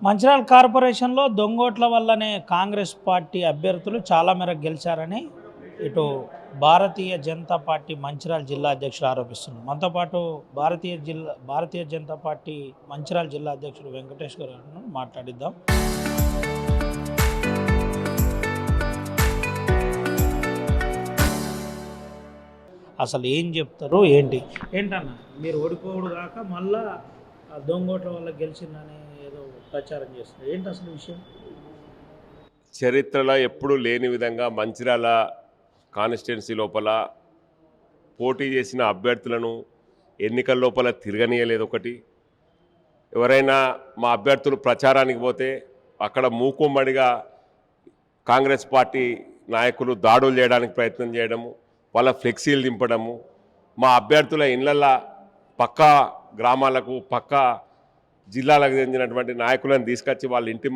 మంచిర్యాల కార్పొరేషన్లో దొంగోట్ల వల్లనే కాంగ్రెస్ పార్టీ అభ్యర్థులు చాలా మేరకు గెలిచారని ఇటు భారతీయ జనతా పార్టీ మంచిర్యాల జిల్లా అధ్యక్షుడు ఆరోపిస్తున్నారు. మనతో పాటు భారతీయ జనతా పార్టీ మంచిర్యాల జిల్లా అధ్యక్షుడు వెంకటేష్ గారు మాట్లాడిద్దాం. అసలు ఏం చెప్తారు ఏంటన్నా మీరు ఓడిపోవడు కాక మళ్ళా దొంగోట్ల వల్ల గెలిచిందని ఏదో ప్రచారం చేస్తున్నారు. ఏంటి అసలు విషయం? చరిత్రలో ఎప్పుడూ లేని విధంగా మంచిర్యాల కాన్స్టిట్యున్సీ లోపల పోటీ చేసిన అభ్యర్థులను ఎన్నికల లోపల తిరగనీయలేదు. ఒకటి, ఎవరైనా మా అభ్యర్థులు ప్రచారానికి పోతే అక్కడ మూకుమ్మడిగా కాంగ్రెస్ పార్టీ నాయకులు దాడులు చేయడానికి ప్రయత్నం చేయడము, వాళ్ళ ఫ్లెక్సీలు దింపడము, మా అభ్యర్థుల ఇళ్లల్లో పక్కా గ్రామాలకు పక్కా జిల్లాలకు చెందినటువంటి నాయకులను తీసుకొచ్చి వాళ్ళ ఇంటి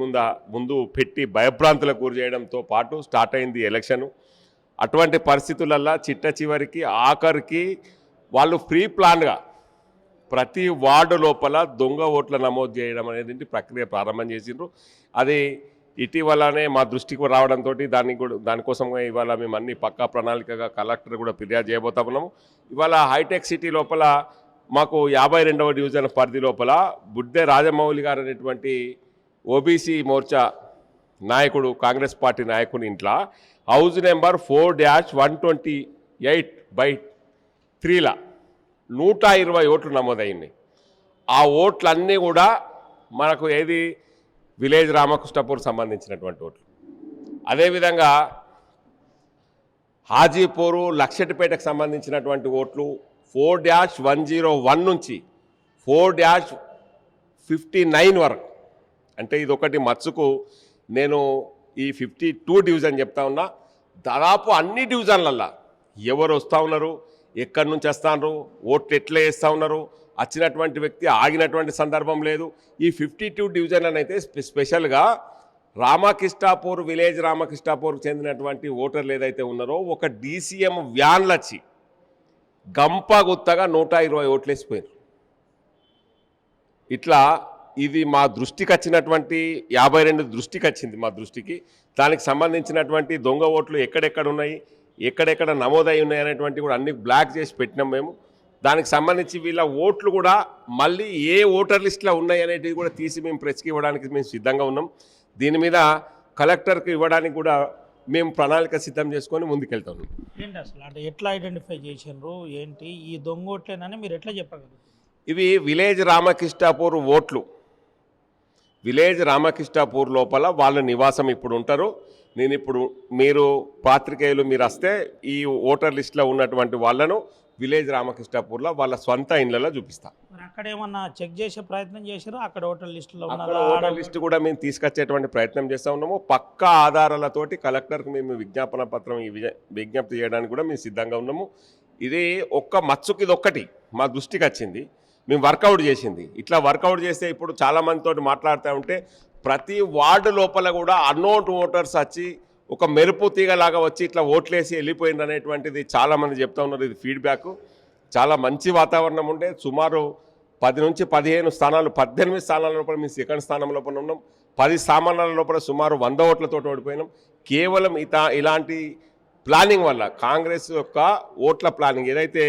ముందు పెట్టి భయభ్రాంతులకు గురి చేయడంతో పాటు స్టార్ట్ అయింది ఎలక్షను. అటువంటి పరిస్థితులల్లో చిట్ట చివరికి ఆఖరికి వాళ్ళు ప్రీ ప్లాన్గా ప్రతి వార్డు లోపల దొంగ ఓట్ల నమోదు చేయడం అనేది ప్రక్రియ ప్రారంభం చేసిండ్రు. అది ఇటీవలనే మా దృష్టికి రావడంతో దానికోసం ఇవాళ మేము అన్ని పక్కా ప్రణాళికగా కలెక్టర్ కూడా ఫిర్యాదు చేయబోతా ఉన్నాము. ఇవాళ హైటెక్ సిటీ లోపల మాకు 52వ డివిజన్ పరిధి లోపల బుడ్డే రాజమౌళి గారు అనేటువంటి ఓబీసీ మోర్చా నాయకుడు, కాంగ్రెస్ పార్టీ నాయకుని ఇంట్లో హౌస్ నెంబర్ 4-128/3ల 120 ఓట్లు నమోదయ్యాయి. ఆ ఓట్లన్నీ కూడా మనకు ఏది విలేజ్ రామకృష్ణపూర్ సంబంధించినటువంటి ఓట్లు. అదేవిధంగా హాజీపూరు లక్షటిపేటకు సంబంధించినటువంటి ఓట్లు 4-101 నుంచి 4-59 వరకు. అంటే ఇది ఒకటి మచ్చుకు నేను ఈ 52 డివిజన్ చెప్తా ఉన్నా. దాదాపు అన్ని డివిజన్లల్లో ఎవరు వస్తూ ఉన్నారు, ఎక్కడి నుంచి వస్తున్నారు, ఓట్లు ఎట్లా వేస్తూ ఉన్నారు, వచ్చినటువంటి వ్యక్తి ఆగినటువంటి సందర్భం లేదు. ఈ 52 డివిజన్లనైతే స్పెషల్గా రామకృష్ణాపూర్ విలేజ్ రామకృష్ణాపూర్కి చెందినటువంటి ఓటర్లు ఏదైతే ఉన్నారో ఒక DCM వ్యాన్లు వచ్చి గంపగుత్తగా 120 ఓట్లు వేసిపోయారు. ఇట్లా ఇది మా దృష్టికి వచ్చినటువంటి 52 దృష్టికి వచ్చింది మా దృష్టికి. దానికి సంబంధించినటువంటి దొంగ ఓట్లు ఎక్కడెక్కడ ఉన్నాయి, ఎక్కడెక్కడ నమోదై ఉన్నాయి అనేటువంటి కూడా అన్ని బ్లాక్ చేసి పెట్టినాం మేము. దానికి సంబంధించి వీళ్ళ ఓట్లు కూడా మళ్ళీ ఏ ఓటర్ లిస్టులో ఉన్నాయి అనేటివి కూడా తీసి మేము ప్రెస్కి ఇవ్వడానికి మేము సిద్ధంగా ఉన్నాం. దీని మీద కలెక్టర్కి ఇవ్వడానికి కూడా మేము ప్రణాళిక సిద్ధం చేసుకొని ముందుకెళ్తాము. ఏంటి అసలు అంటే ఎట్లా ఐడెంటిఫై చేసినారు, ఏంటి ఈ దొంగ ఓట్లేనని మీరు ఎట్లా చెప్పగలరు? ఇవి విలేజ్ రామకృష్ణాపూర్ ఓట్లు. విలేజ్ రామకృష్ణాపూర్ లోపల వాళ్ళ నివాసం ఇప్పుడు ఉంటారు. నేను ఇప్పుడు మీరు పాత్రికేయులు మీరు వస్తే ఈ ఓటర్ లిస్టులో ఉన్నటువంటి వాళ్ళను విలేజ్ రామకృష్ణాపూర్లో వాళ్ళ స్వంత ఇళ్లలో చూపిస్తాం. మరి అక్కడ ఏమన్నా చెక్ చేసే ప్రయత్నం చేశారో? అక్కడ ఓటర్ లిస్టులో ఓటర్ లిస్టు కూడా మేము తీసుకొచ్చేటువంటి ప్రయత్నం చేస్తూ ఉన్నాము. పక్కా ఆధారాలతోటి కలెక్టర్కి మేము విజ్ఞాపన పత్రం విజ్ఞప్తి చేయడానికి కూడా మేము సిద్ధంగా ఉన్నాము. ఇది ఒక్క మచ్చుకి ఇది ఒక్కటి మా దృష్టికి వచ్చింది, మేము వర్కౌట్ చేసింది. ఇట్లా వర్కౌట్ చేస్తే ఇప్పుడు చాలామందితో మాట్లాడుతూ ఉంటే ప్రతి వార్డు లోపల కూడా అన్నోన్ ఓటర్స్ వచ్చి ఒక మెరుపు తీగలాగా వచ్చి ఇట్లా ఓట్లేసి వెళ్ళిపోయింది అనేటువంటిది చాలామంది చెప్తా ఉన్నారు. ఇది ఫీడ్బ్యాక్. చాలా మంచి వాతావరణం ఉండే. సుమారు 10 నుంచి 15 స్థానాలు, 18 స్థానాల లోపల మేము సెకండ్ స్థానం లోపల ఉన్నాం. 10 స్థానాల లోపల సుమారు 100 ఓట్లతో ఓడిపోయినాం. కేవలం ఇలాంటి ప్లానింగ్ వల్ల కాంగ్రెస్ యొక్క ఓట్ల ప్లానింగ్ ఏదైతే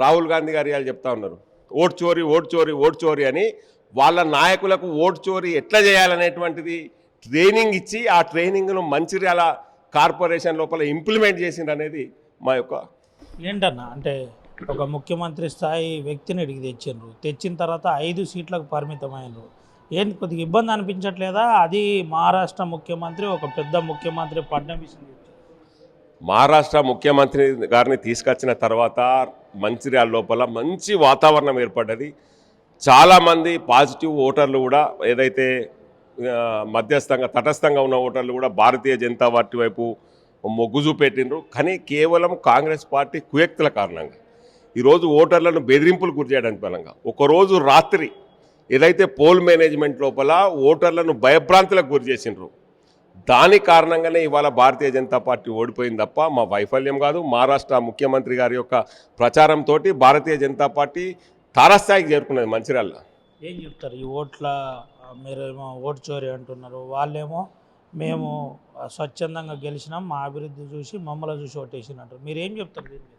రాహుల్ గాంధీ గారు ఇవాళ చెప్తా ఉన్నారు, ఓటు చోరీ ఓటు చోరీ ఓటు చోరీ అని, వాళ్ళ నాయకులకు ఓటు చోరీ ఎట్లా చేయాలనేటువంటిది ట్రైనింగ్ ఇచ్చి ఆ ట్రైనింగ్ను మంచిర్యాల కార్పొరేషన్ లోపల ఇంప్లిమెంట్ చేసింది అనేది మా యొక్క. ఏంటన్నా అంటే ఒక ముఖ్యమంత్రి స్థాయి వ్యక్తిని ఇడికి తెచ్చిన తర్వాత 5 సీట్లకు పరిమితమైనరు. ఏంటి కొద్దిగా ఇబ్బంది అనిపించట్లేదా? అది మహారాష్ట్ర ముఖ్యమంత్రి, ఒక పెద్ద ముఖ్యమంత్రి ఫడ్నవీస్. మహారాష్ట్ర ముఖ్యమంత్రి గారిని తీసుకొచ్చిన తర్వాత మంచిర్యాల లోపల మంచి వాతావరణం ఏర్పడ్డది. చాలామంది పాజిటివ్ ఓటర్లు కూడా ఏదైతే తటస్థంగా ఉన్న ఓటర్లు కూడా భారతీయ జనతా పార్టీ వైపు మొగ్గు చూపెట్టిండ్రు. కానీ కేవలం కాంగ్రెస్ పార్టీ కుయక్తుల కారణంగా ఈరోజు ఓటర్లను బెదిరింపులు గురి చేయడానికి బలంగా ఒకరోజు రాత్రి ఏదైతే పోల్ మేనేజ్మెంట్ లోపల ఓటర్లను భయభ్రాంతులకు గురి చేసిండ్రు, దాని కారణంగానే ఇవాళ భారతీయ జనతా పార్టీ ఓడిపోయింది తప్ప మా వైఫల్యం కాదు. మహారాష్ట్ర ముఖ్యమంత్రి గారి యొక్క ప్రచారంతో భారతీయ జనతా పార్టీ తారస్థాయికి చేరుకున్నది మంచిర్యాల. ఏం చెప్తారు ఈ ఓట్ల మీరేమో ఓటు చోరీ అంటున్నారు, వాళ్ళేమో మేము స్వచ్ఛందంగా గెలిచినాం, మా అభివృద్ధి చూసి మమ్మల్ని చూసి ఓటేసినట్టు. మీరేం చెప్తారు దీని మీద?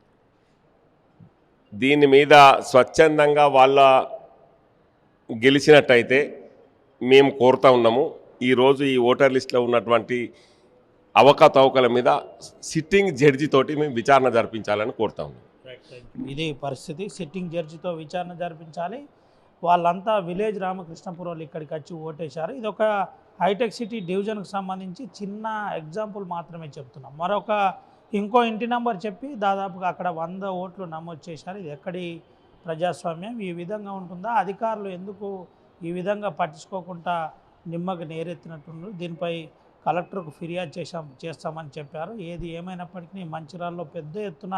దీని మీద స్వచ్ఛందంగా వాళ్ళ గెలిచినట్టయితే మేము కోరుతా ఉన్నాము, ఈరోజు ఈ ఓటర్ లిస్టులో ఉన్నటువంటి అవకతవకల మీద సిట్టింగ్ జడ్జి తోటి మేము విచారణ జరిపించాలని కోరుతా ఉన్నాం. ఇది పరిస్థితి. సిట్టింగ్ జడ్జితో విచారణ జరిపించాలి. వాళ్ళంతా విలేజ్ రామకృష్ణపురంలో ఇక్కడికి వచ్చి ఓటేశారు. ఇది ఒక హైటెక్ సిటీ డివిజన్కి సంబంధించి చిన్న ఎగ్జాంపుల్ మాత్రమే చెప్తున్నాం. మరొక ఇంకో ఇంటి నెంబర్ చెప్పి దాదాపుగా అక్కడ 100 ఓట్లు నమోదు చేశారు. ఇది ఎక్కడి ప్రజాస్వామ్యం? ఈ విధంగా ఉంటుందా? అధికారులు ఎందుకు ఈ విధంగా పట్టించుకోకుండా నిమ్మకు నేరెత్తినట్టున్నారు? దీనిపై కలెక్టర్కు ఫిర్యాదు చేస్తామని చెప్పారు. ఏది ఏమైనప్పటికీ మంచిర్యాలలో పెద్ద ఎత్తున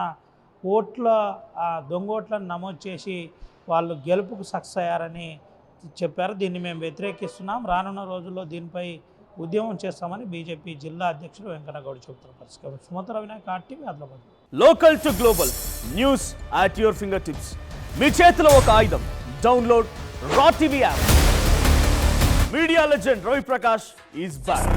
దొంగ ఓట్లను నమోదు చేసి వాళ్ళు గెలుపుకు సక్సెస్ అయ్యారని చెప్పారు. దీన్ని మేము వ్యతిరేకిస్తున్నాం. రానున్న రోజుల్లో దీనిపై ఉద్యమం చేస్తామని బీజేపీ జిల్లా అధ్యక్షుడు వెంకన్నగౌడ్ చెబుతున్నారు. పరిస్థితి Sumatha Vinayak, RTV, Adilabad. Local to global news at your finger tips. మీ చేతిలో ఒక ఆయుధం. Download raw TV app. Media legend Ravi Prakash is back.